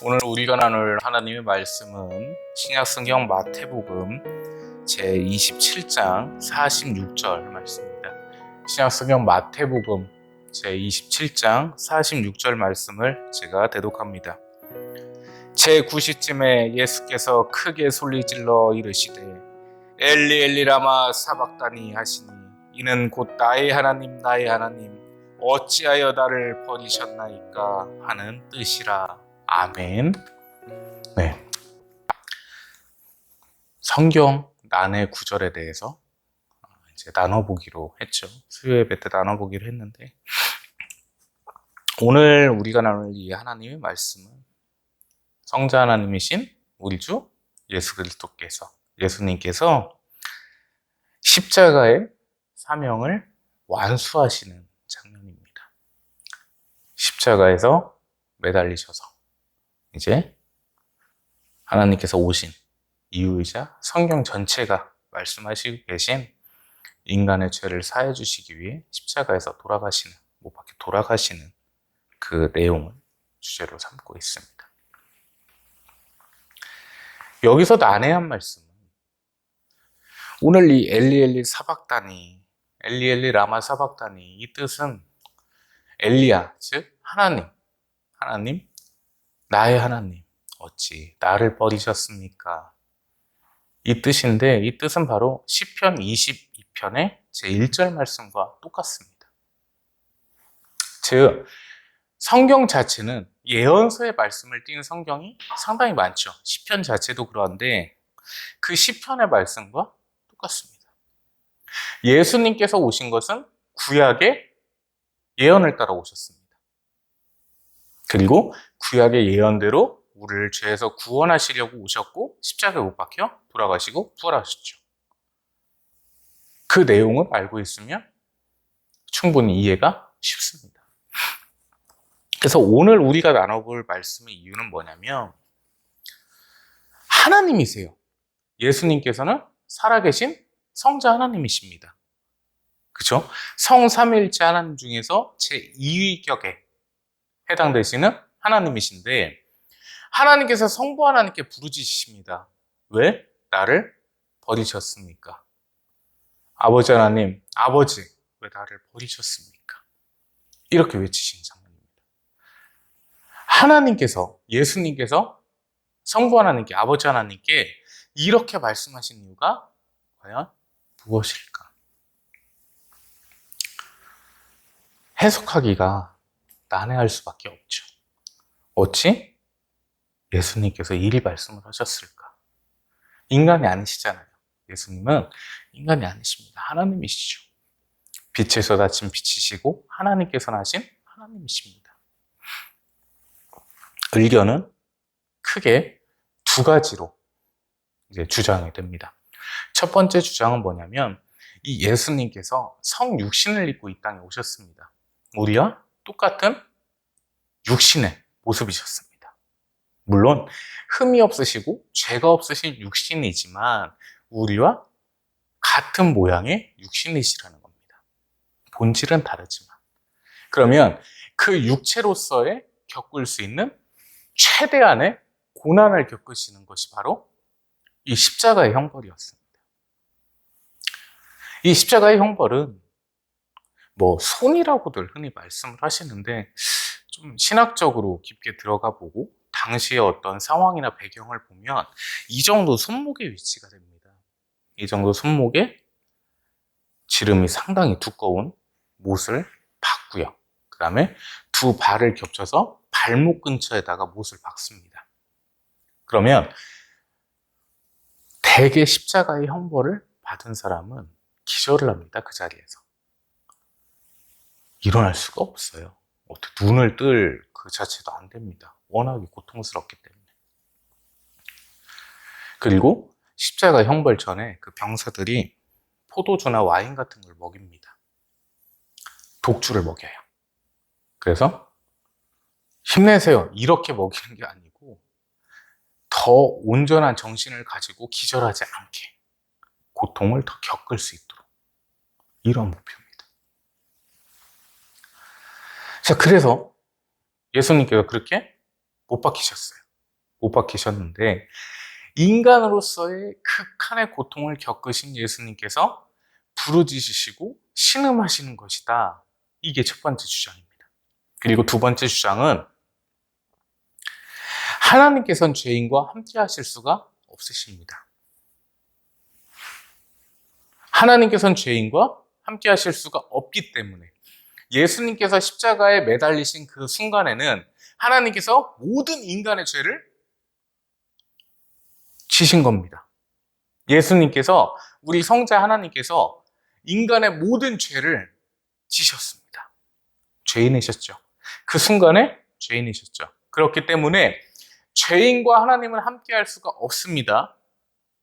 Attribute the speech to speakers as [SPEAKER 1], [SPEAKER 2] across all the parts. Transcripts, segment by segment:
[SPEAKER 1] 오늘 우리가 나눌 하나님의 말씀은 신약성경 마태복음 제27장 46절 말씀입니다. 신약성경 마태복음 제27장 46절 말씀을 제가 대독합니다. 제9시쯤에 예수께서 크게 소리질러 이르시되 엘리 엘리 라마 사박다니 하시니 이는 곧 나의 하나님 나의 하나님 어찌하여 나를 버리셨나이까 하는 뜻이라. 아멘. 네. 성경 난해 구절에 대해서 이제 나눠보기로 했죠. 수요 예배 때 나눠보기로 했는데, 오늘 우리가 나눌 이 하나님의 말씀은 성자 하나님이신 우리 주 예수 그리스도께서, 예수님께서 십자가의 사명을 완수하시는 장면입니다. 십자가에서 매달리셔서 이제 하나님께서 오신 이유이자 성경 전체가 말씀하시고 계신 인간의 죄를 사해 주시기 위해 십자가에서 돌아가시는, 못 박혀 돌아가시는 그 내용을 주제로 삼고 있습니다. 여기서 난해한 말씀은 오늘 이 엘리 엘리 사박다니, 엘리 엘리 라마 사박다니, 이 뜻은 엘리야, 즉 하나님, 나의 하나님 어찌 나를 버리셨습니까? 이 뜻인데, 이 뜻은 바로 시편 22편의 제1절 말씀과 똑같습니다. 즉 성경 자체는 예언서의 말씀을 띈 성경이 상당히 많죠. 시편 자체도 그런데 그 시편의 말씀과 똑같습니다. 예수님께서 오신 것은 구약의 예언을 따라 오셨습니다. 그리고 구약의 예언대로 우리를 죄에서 구원하시려고 오셨고 십자가에 못 박혀 돌아가시고 부활하셨죠. 그 내용을 알고 있으면 충분히 이해가 쉽습니다. 그래서 오늘 우리가 나눠볼 말씀의 이유는 뭐냐면, 하나님이세요. 예수님께서는 살아계신 성자 하나님이십니다. 그렇죠? 성삼일체 하나님 중에서 제2위격에 해당되시는 하나님이신데, 하나님께서 성부 하나님께 부르짖으십니다. 왜 나를 버리셨습니까? 아버지 하나님, 아버지 왜 나를 버리셨습니까? 이렇게 외치신 장면입니다. 하나님께서, 예수님께서 성부 하나님께, 아버지 하나님께 이렇게 말씀하신 이유가 과연 무엇일까? 해석하기가 난해할 수밖에 없죠. 어찌 예수님께서 이리 말씀을 하셨을까? 인간이 아니시잖아요. 예수님은 인간이 아니십니다. 하나님이시죠. 빛에서 닫힌 빛이시고 하나님께서 나신 하나님이십니다. 의견은 크게 두 가지로 이제 주장이 됩니다. 첫 번째 주장은 뭐냐면, 이 예수님께서 성육신을 입고 이 땅에 오셨습니다. 우리와 똑같은 육신의 모습이셨습니다. 물론 흠이 없으시고 죄가 없으신 육신이지만 우리와 같은 모양의 육신이시라는 겁니다. 본질은 다르지만. 그러면 그 육체로서의 겪을 수 있는 최대한의 고난을 겪으시는 것이 바로 이 십자가의 형벌이었습니다. 이 십자가의 형벌은 손이라고들 흔히 말씀을 하시는데, 좀 신학적으로 깊게 들어가 보고 당시의 어떤 상황이나 배경을 보면 이 정도 손목의 위치가 됩니다. 이 정도 손목에 지름이 상당히 두꺼운 못을 박고요. 그 다음에 두 발을 겹쳐서 발목 근처에다가 못을 박습니다. 그러면 대개 십자가의 형벌을 받은 사람은 기절을 합니다. 그 자리에서. 일어날 수가 없어요. 어떻게 눈을 뜰 그 자체도 안 됩니다. 워낙에 고통스럽기 때문에. 그리고 십자가 형벌 전에 그 병사들이 포도주나 와인 같은 걸 먹입니다. 독주를 먹여요. 그래서 힘내세요, 이렇게 먹이는 게 아니고 더 온전한 정신을 가지고 기절하지 않게 고통을 더 겪을 수 있도록, 이런 목표입니다. 자, 그래서 예수님께서 그렇게 못 박히셨어요. 못 박히셨는데 인간으로서의 극한의 고통을 겪으신 예수님께서 부르짖으시고 신음하시는 것이다. 이게 첫 번째 주장입니다. 그리고 두 번째 주장은 하나님께서는 죄인과 함께 하실 수가 없으십니다. 하나님께서는 죄인과 함께 하실 수가 없기 때문에 예수님께서 십자가에 매달리신 그 순간에는 하나님께서 모든 인간의 죄를 지신 겁니다. 예수님께서, 우리 성자 하나님께서 인간의 모든 죄를 지셨습니다. 죄인이셨죠. 그 순간에 죄인이셨죠. 그렇기 때문에 죄인과 하나님은 함께 할 수가 없습니다.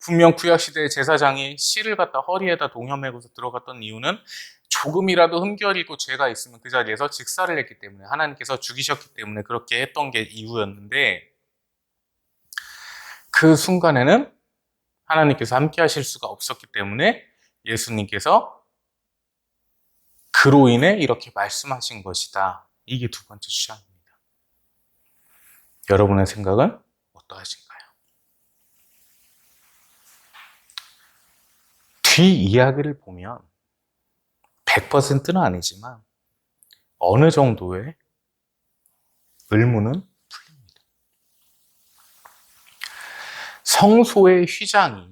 [SPEAKER 1] 분명 구약시대의 제사장이 실을 갖다 허리에다 동여매고서 들어갔던 이유는 조금이라도 흠결이고 죄가 있으면 그 자리에서 직사를 했기 때문에, 하나님께서 죽이셨기 때문에 그렇게 했던 게 이유였는데, 그 순간에는 하나님께서 함께 하실 수가 없었기 때문에 예수님께서 그로 인해 이렇게 말씀하신 것이다. 이게 두 번째 주장입니다. 여러분의 생각은 어떠하신가요? 뒤 이야기를 보면 100%는 아니지만 어느 정도의 의문은 풀립니다. 성소의 휘장이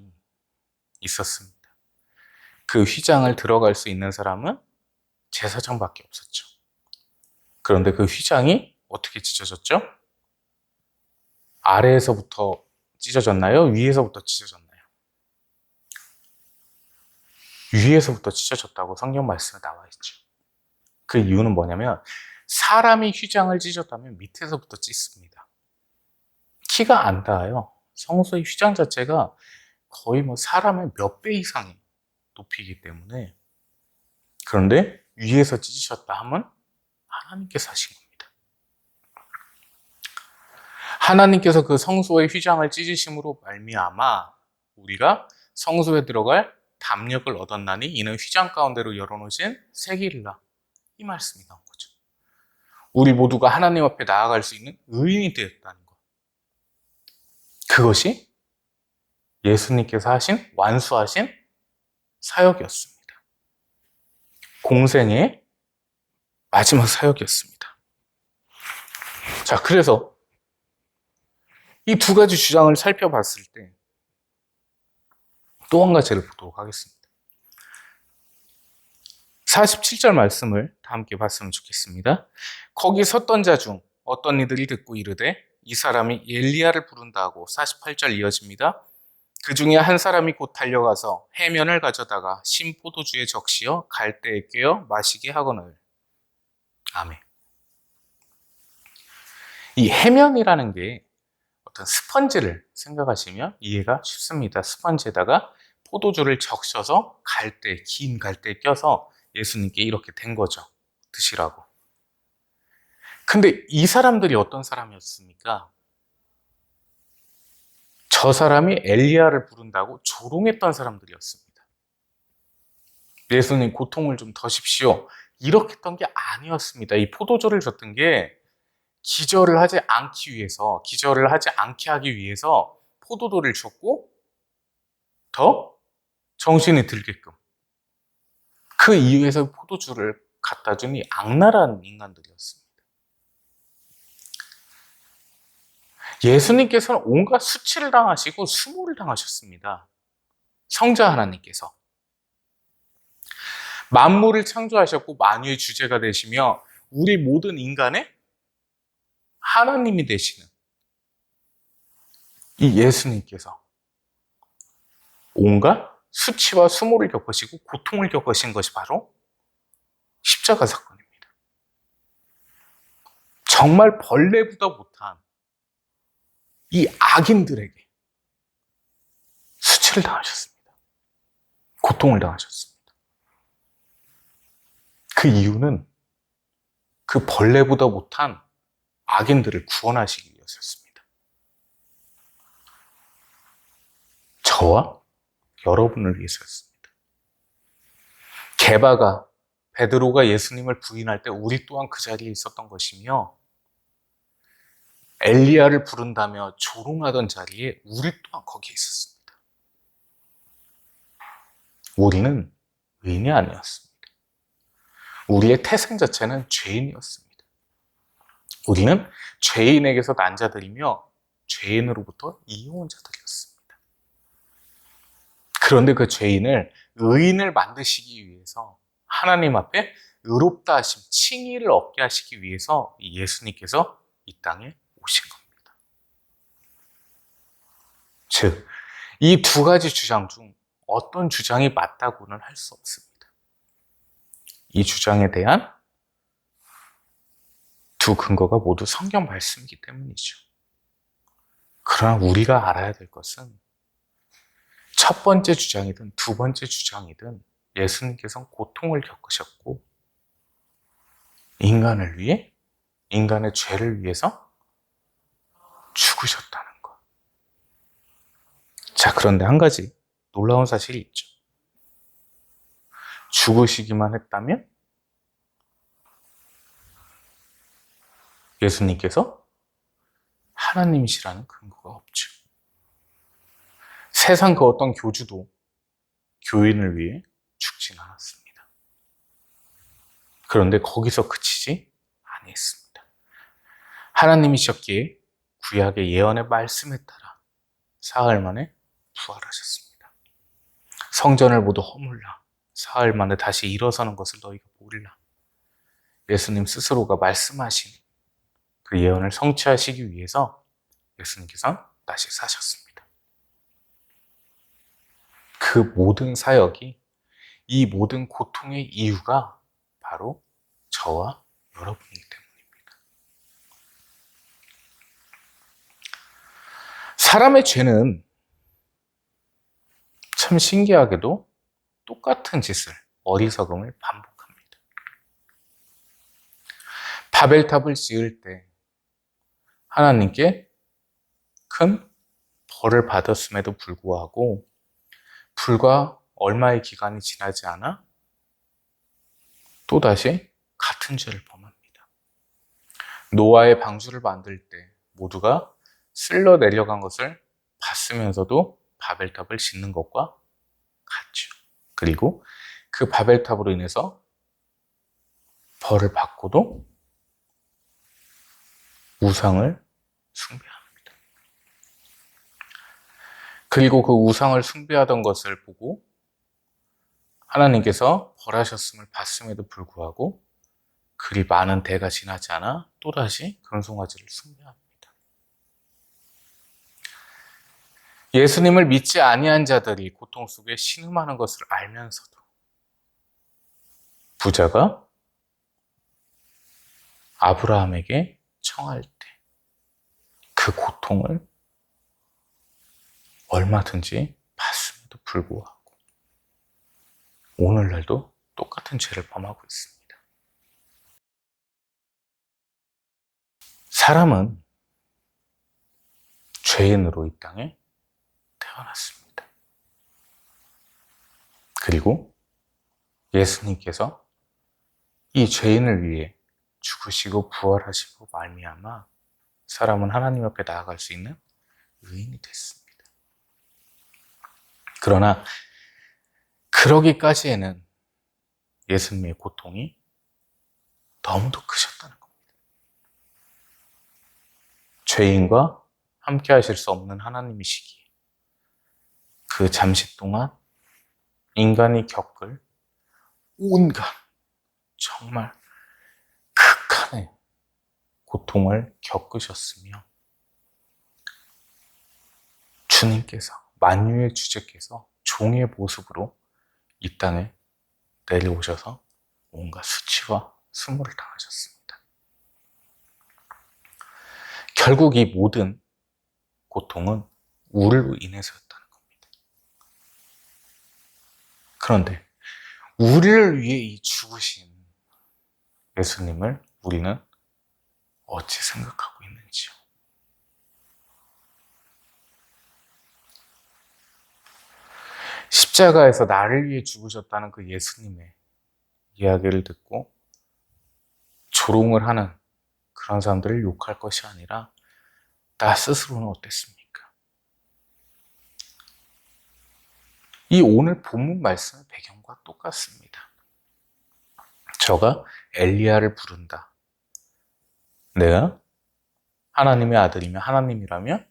[SPEAKER 1] 있었습니다. 그 휘장을 들어갈 수 있는 사람은 제사장밖에 없었죠. 그런데 그 휘장이 어떻게 찢어졌죠? 아래에서부터 찢어졌나요? 위에서부터 찢어졌나요? 위에서부터 찢어졌다고 성경 말씀에 나와 있죠. 그 이유는 뭐냐면 사람이 휘장을 찢었다면 밑에서부터 찢습니다. 키가 안 닿아요. 성소의 휘장 자체가 거의 사람의 몇 배 이상의 높이이기 때문에. 그런데 위에서 찢으셨다 하면 하나님께서 하신 겁니다. 하나님께서 그 성소의 휘장을 찢으심으로 말미암아 우리가 성소에 들어갈 담력을 얻었나니 이는 휘장 가운데로 열어놓으신 세길이라. 이 말씀이 나온 거죠. 우리 모두가 하나님 앞에 나아갈 수 있는 의인이 되었다는 것. 그것이 예수님께서 하신, 완수하신 사역이었습니다. 공생의 마지막 사역이었습니다. 자, 그래서 이 두 가지 주장을 살펴봤을 때 또 한 가지를 보도록 하겠습니다. 47절 말씀을 다 함께 봤으면 좋겠습니다. 거기 섰던 자 중 어떤 이들이 듣고 이르되 이 사람이 엘리야를 부른다 하고 48절 이어집니다. 그 중에 한 사람이 곧 달려가서 해면을 가져다가 신 포도주에 적시어 갈대에 꿰어 마시게 하거늘. 아멘. 이 해면이라는 게 어떤 스펀지를 생각하시면 이해가 쉽습니다. 스펀지에다가 포도주를 적셔서 갈대, 긴 갈대에 껴서 예수님께 이렇게 된 거죠. 드시라고. 근데 이 사람들이 어떤 사람이었습니까? 저 사람이 엘리야를 부른다고 조롱했던 사람들이었습니다. 예수님 고통을 좀 더십시오. 이렇게 했던 게 아니었습니다. 이 포도주를 줬던 게 기절을 하지 않기 위해서, 기절을 하지 않게 하기 위해서 포도주를 줬고 더 정신이 들게끔. 그 이유에서 포도주를 갖다 준 이 악랄한 인간들이었습니다. 예수님께서는 온갖 수치를 당하시고 수모를 당하셨습니다. 성자 하나님께서. 만물을 창조하셨고 만유의 주제가 되시며 우리 모든 인간의 하나님이 되시는 이 예수님께서 온갖 수치와 수모를 겪으시고 고통을 겪으신 것이 바로 십자가 사건입니다. 정말 벌레보다 못한 이 악인들에게 수치를 당하셨습니다. 고통을 당하셨습니다. 그 이유는 그 벌레보다 못한 악인들을 구원하시기 위해서였습니다. 저와 여러분을 위해서였습니다. 게바가, 베드로가 예수님을 부인할 때 우리 또한 그 자리에 있었던 것이며 엘리야를 부른다며 조롱하던 자리에 우리 또한 거기에 있었습니다. 우리는 의인이 아니었습니다. 우리의 태생 자체는 죄인이었습니다. 우리는 죄인에게서 난 자들이며 죄인으로부터 이어온 자들이었습니다. 그런데 그 죄인을 의인을 만드시기 위해서 하나님 앞에 의롭다 하심, 칭의를 얻게 하시기 위해서 예수님께서 이 땅에 오신 겁니다. 즉, 이 두 가지 주장 중 어떤 주장이 맞다고는 할 수 없습니다. 이 주장에 대한 두 근거가 모두 성경 말씀이기 때문이죠. 그러나 우리가 알아야 될 것은 첫 번째 주장이든 두 번째 주장이든 예수님께서는 고통을 겪으셨고 인간을 위해, 인간의 죄를 위해서 죽으셨다는 것. 자, 그런데 한 가지 놀라운 사실이 있죠. 죽으시기만 했다면 예수님께서 하나님이시라는 근거가 없죠. 세상 그 어떤 교주도 교인을 위해 죽진 않았습니다. 그런데 거기서 그치지 아니했습니다. 하나님이셨기에 구약의 예언의 말씀에 따라 사흘 만에 부활하셨습니다. 성전을 모두 허물라 사흘 만에 다시 일어서는 것을 너희가 보리라. 예수님 스스로가 말씀하신 그 예언을 성취하시기 위해서 예수님께서는 다시 사셨습니다. 그 모든 사역이, 이 모든 고통의 이유가 바로 저와 여러분이기 때문입니다. 사람의 죄는 참 신기하게도 똑같은 짓을, 어리석음을 반복합니다. 바벨탑을 지을 때 하나님께 큰 벌을 받았음에도 불구하고 불과 얼마의 기간이 지나지 않아 또다시 같은 죄를 범합니다. 노아의 방주를 만들 때 모두가 쓸려 내려간 것을 봤으면서도 바벨탑을 짓는 것과 같죠. 그리고 그 바벨탑으로 인해서 벌을 받고도 우상을 숭배합니다. 그리고 그 우상을 숭배하던 것을 보고 하나님께서 벌하셨음을 봤음에도 불구하고 그리 많은 대가 지나지 않아 또다시 금송아지를 숭배합니다. 예수님을 믿지 아니한 자들이 고통 속에 신음하는 것을 알면서도 부자가 아브라함에게 청할 때 그 고통을 얼마든지 봤음에도 불구하고 오늘날도 똑같은 죄를 범하고 있습니다. 사람은 죄인으로 이 땅에 태어났습니다. 그리고 예수님께서 이 죄인을 위해 죽으시고 부활하시고 말미암아 사람은 하나님 앞에 나아갈 수 있는 의인이 됐습니다. 그러나 그러기까지에는 예수님의 고통이 너무도 크셨다는 겁니다. 죄인과 함께 하실 수 없는 하나님이시기에 그 잠시 동안 인간이 겪을 온갖 정말 극한의 고통을 겪으셨으며 주님께서, 만유의 주제께서 종의 모습으로 이 땅에 내려오셔서 온갖 수치와 수모를 당하셨습니다. 결국 이 모든 고통은 우리로 인해서였다는 겁니다. 그런데 우리를 위해 이 죽으신 예수님을 우리는 어찌 생각하고 있는지요? 십자가에서 나를 위해 죽으셨다는 그 예수님의 이야기를 듣고 조롱을 하는 그런 사람들을 욕할 것이 아니라 나 스스로는 어땠습니까? 이 오늘 본문 말씀의 배경과 똑같습니다. 저가 엘리야를 부른다. 내가 하나님의 아들이며 하나님이라면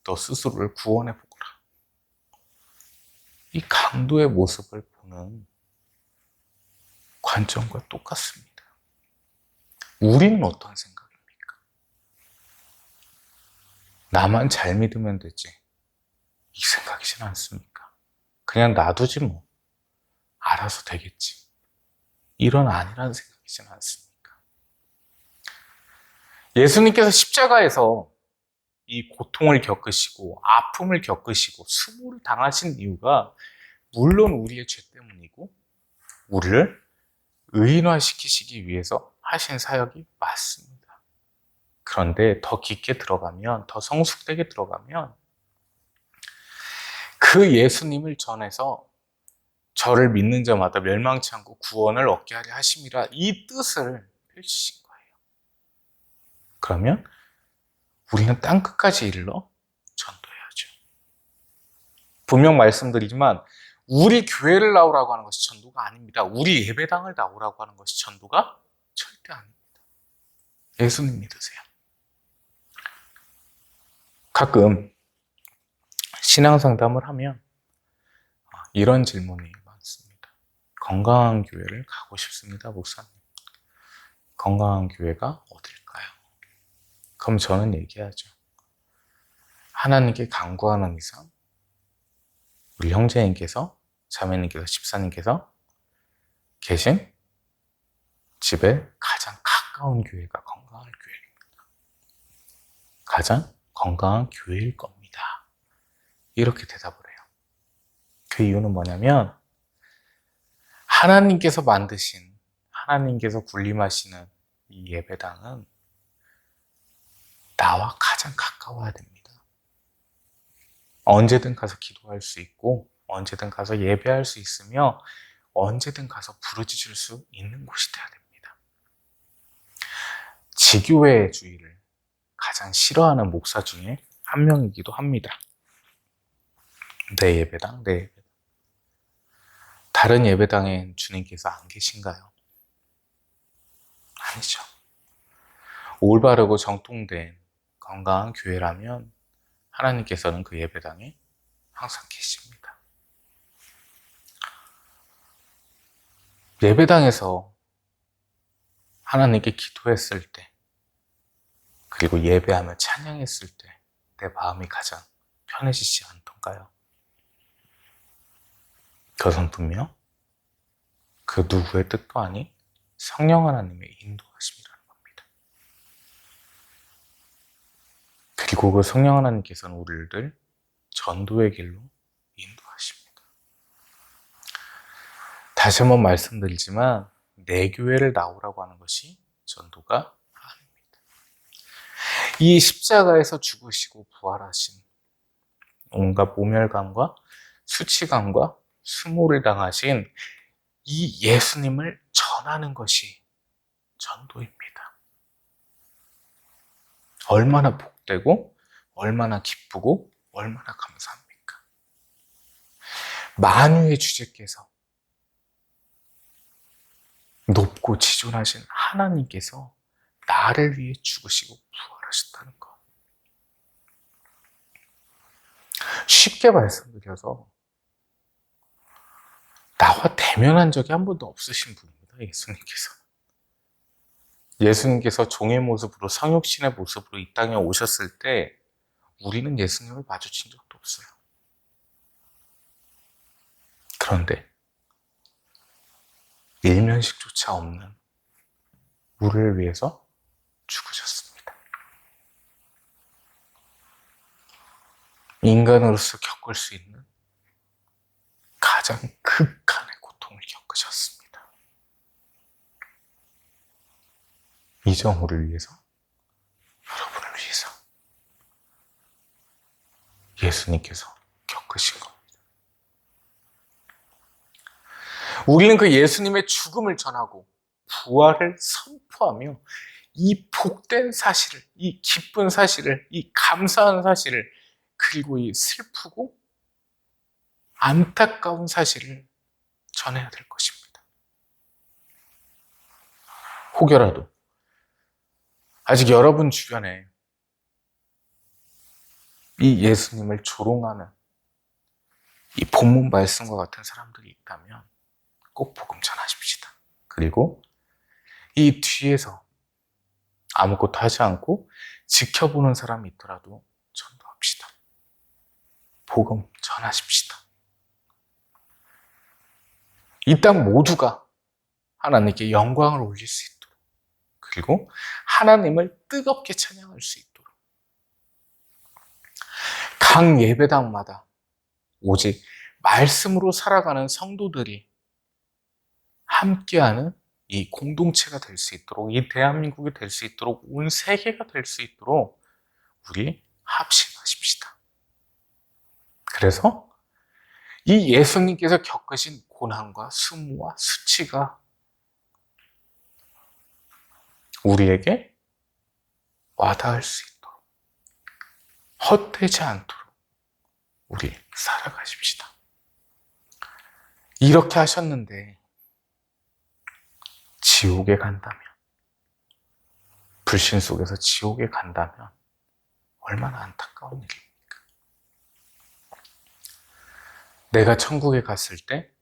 [SPEAKER 1] 너 스스로를 구원해 보거라. 이 강도의 모습을 보는 관점과 똑같습니다. 우리는 어떤 생각입니까? 나만 잘 믿으면 되지. 이 생각이진 않습니까? 그냥 놔두지 뭐. 알아서 되겠지. 이런 아니라는 생각이진 않습니까? 예수님께서 십자가에서 이 고통을 겪으시고 아픔을 겪으시고 수모를 당하신 이유가 물론 우리의 죄 때문이고 우리를 의인화시키시기 위해서 하신 사역이 맞습니다. 그런데 더 깊게 들어가면, 더 성숙되게 들어가면 그 예수님을 전해서 저를 믿는 자마다 멸망치 않고 구원을 얻게 하려 하심이라 이 뜻을 펼치신 거예요. 그러면 우리는 땅끝까지 이르러 전도해야죠. 분명 말씀드리지만 우리 교회를 나오라고 하는 것이 전도가 아닙니다. 우리 예배당을 나오라고 하는 것이 전도가 절대 아닙니다. 예수님 믿으세요. 가끔 신앙 상담을 하면 이런 질문이 많습니다. 건강한 교회를 가고 싶습니다, 목사님. 건강한 교회가 어딜까요? 그럼 저는 얘기하죠. 하나님께 간구하는 이상 우리 형제님께서, 자매님께서, 집사님께서 계신 집에 가장 가까운 교회가 건강한 교회입니다. 가장 건강한 교회일 겁니다. 이렇게 대답을 해요. 그 이유는 뭐냐면 하나님께서 만드신, 하나님께서 군림하시는 이 예배당은 나와 가장 가까워야 됩니다. 언제든 가서 기도할 수 있고 언제든 가서 예배할 수 있으며 언제든 가서 부르짖을 수 있는 곳이 돼야 됩니다. 지교회주의를 가장 싫어하는 목사 중에 한 명이기도 합니다. 내 예배당, 내 예배당. 다른 예배당엔 주님께서 안 계신가요? 아니죠. 올바르고 정통된 건강한 교회라면 하나님께서는 그 예배당에 항상 계십니다. 예배당에서 하나님께 기도했을 때, 그리고 예배하며 찬양했을 때 내 마음이 가장 편해지지 않던가요? 그것은 분명 그 누구의 뜻도 아닌 성령 하나님의 인도하심이라는 겁니다. 그리고 그 성령 하나님께서는 우리를 전도의 길로 인도하십니다. 다시 한번 말씀드리지만 내 교회를 나오라고 하는 것이 전도가 아닙니다. 이 십자가에서 죽으시고 부활하신 온갖 모멸감과 수치감과 수모를 당하신 이 예수님을 전하는 것이 전도입니다. 얼마나 복되고 얼마나 기쁘고 얼마나 감사합니까? 만유의 주제께서, 높고 지존하신 하나님께서 나를 위해 죽으시고 부활하셨다는 것. 쉽게 말씀드려서 나와 대면한 적이 한 번도 없으신 분입니다. 예수님께서 종의 모습으로, 성육신의 모습으로 이 땅에 오셨을 때 우리는 예수님을 마주친 적도 없어요. 그런데 일면식조차 없는 우리를 위해서 죽으셨습니다. 인간으로서 겪을 수 있는 가장 극한의 고통을 겪으셨습니다. 이 정우를 위해서, 여러분을 위해서 예수님께서 겪으신 겁니다. 우리는 그 예수님의 죽음을 전하고 부활을 선포하며 이 복된 사실을, 이 기쁜 사실을, 이 감사한 사실을, 그리고 이 슬프고 안타까운 사실을 전해야 될 것입니다. 혹여라도 아직 여러분 주변에 이 예수님을 조롱하는 이 본문 말씀과 같은 사람들이 있다면 꼭 복음 전하십시다. 그리고 이 뒤에서 아무것도 하지 않고 지켜보는 사람이 있더라도 전도합시다. 복음 전하십시다. 이 땅 모두가 하나님께 영광을 올릴 수 있도록, 그리고 하나님을 뜨겁게 찬양할 수 있도록 각 예배당마다 오직 말씀으로 살아가는 성도들이 함께하는 이 공동체가 될 수 있도록, 이 대한민국이 될 수 있도록, 온 세계가 될 수 있도록 우리 합심하십시다. 그래서 이 예수님께서 겪으신 고난과 수모와 수치가 우리에게 와닿을 수 있도록, 헛되지 않도록 우리 살아가십시다. 이렇게 하셨는데 지옥에 간다면, 불신 속에서 지옥에 간다면 얼마나 안타까운 일입니까? 내가 천국에 갔을 때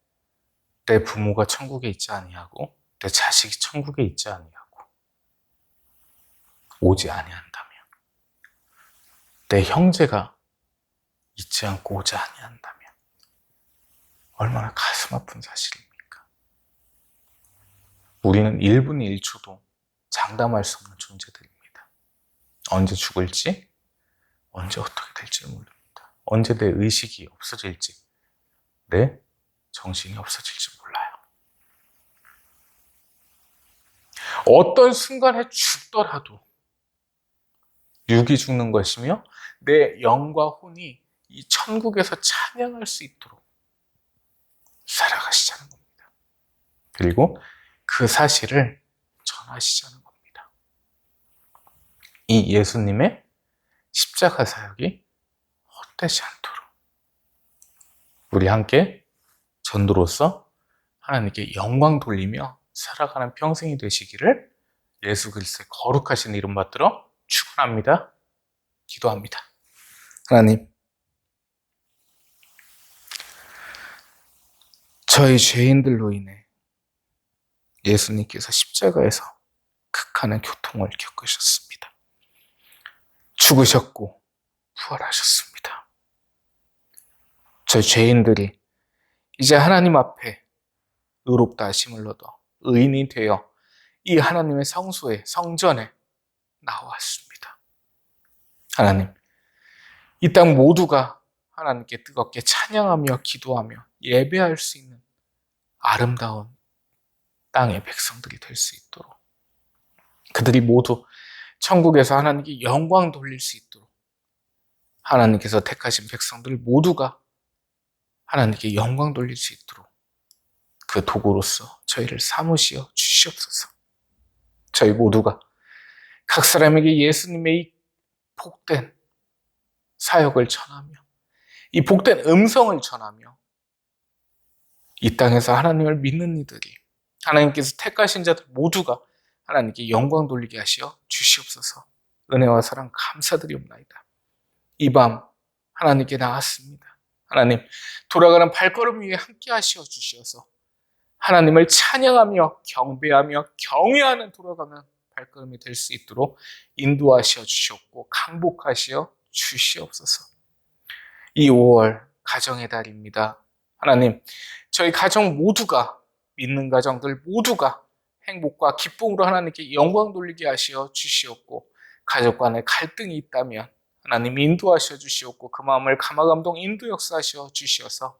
[SPEAKER 1] 내 부모가 천국에 있지 아니하고 내 자식이 천국에 있지 아니하고 오지 아니한다면, 내 형제가 있지 않고 오지 아니한다면 얼마나 가슴 아픈 사실입니까? 우리는 1분 1초도 장담할 수 없는 존재들입니다. 언제 죽을지, 언제 어떻게 될지 모릅니다. 언제 내 의식이 없어질지, 내 정신이 없어질지 몰라요. 어떤 순간에 죽더라도 육이 죽는 것이며 내 영과 혼이 이 천국에서 찬양할 수 있도록 살아가시자는 겁니다. 그리고 그 사실을 전하시자는 겁니다. 이 예수님의 십자가 사역이 헛되지 않도록 우리 함께 전도로서 하나님께 영광 돌리며 살아가는 평생이 되시기를 예수 그리스도의 거룩하신 이름 받들어 축원합니다. 기도합니다. 하나님, 저희 죄인들로 인해 예수님께서 십자가에서 극한의 고통을 겪으셨습니다. 죽으셨고 부활하셨습니다. 저희 죄인들이 이제 하나님 앞에 의롭다 하심을 얻어 의인이 되어 이 하나님의 성소에, 성전에 나왔습니다. 하나님, 이 땅 모두가 하나님께 뜨겁게 찬양하며 기도하며 예배할 수 있는 아름다운 땅의 백성들이 될 수 있도록, 그들이 모두 천국에서 하나님께 영광 돌릴 수 있도록 하나님께서 택하신 백성들 모두가 하나님께 영광 돌릴 수 있도록 그 도구로서 저희를 삼으시어 주시옵소서. 저희 모두가 각 사람에게 예수님의 이 복된 사역을 전하며 이 복된 음성을 전하며 이 땅에서 하나님을 믿는 이들이, 하나님께서 택하신 자들 모두가 하나님께 영광 돌리게 하시어 주시옵소서. 은혜와 사랑 감사드리옵나이다. 이 밤 하나님께 나왔습니다. 하나님, 돌아가는 발걸음 위에 함께 하시어 주시어서 하나님을 찬양하며 경배하며 경외하는 돌아가는 발걸음이 될 수 있도록 인도하시어 주시옵고 강복하시어 주시옵소서. 이 5월 가정의 달입니다. 하나님, 저희 가정 모두가, 믿는 가정들 모두가 행복과 기쁨으로 하나님께 영광 돌리게 하시어 주시옵고, 가족 간에 갈등이 있다면 하나님 인도하시어 주시옵고 그 마음을 감화감동 인도 역사하시어 주시어서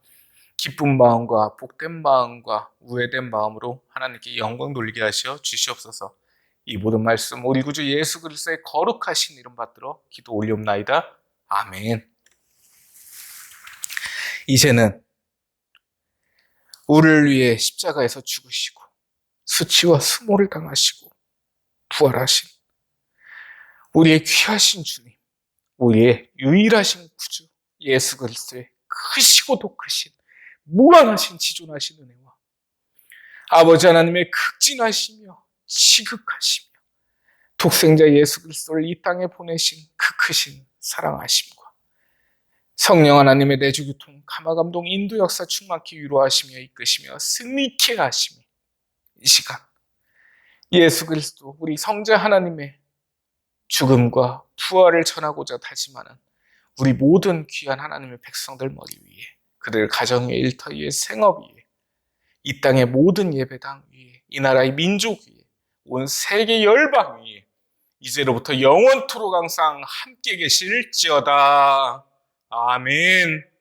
[SPEAKER 1] 기쁜 마음과 복된 마음과 우회된 마음으로 하나님께 영광 돌리게 하시어 주시옵소서. 이 모든 말씀 우리 구주 예수 그리스도의 거룩하신 이름 받들어 기도 올리옵나이다. 아멘. 이제는 우리를 위해 십자가에서 죽으시고 수치와 수모를 당하시고 부활하신 우리의 귀하신 주님, 우리의 유일하신 구주 예수 그리스도의 크시고도 크신 무한하신 지존하신 은혜와 아버지 하나님의 극진하시며 지극하시며 독생자 예수 그리스도를 이 땅에 보내신 그 크신 사랑하심과 성령 하나님의 내주교통 감화감동 인도 역사 충만히 위로하시며 이끄시며 승리케 하시며 이 시간 예수 그리스도 우리 성자 하나님의 죽음과 부활을 전하고자 다짐하는 우리 모든 귀한 하나님의 백성들 머리 위에, 그들 가정의 일터 위에, 생업 위에, 이 땅의 모든 예배당 위에, 이 나라의 민족 위에, 온 세계 열방 위에 이제로부터 영원토록 항상 함께 계실지어다. 아멘.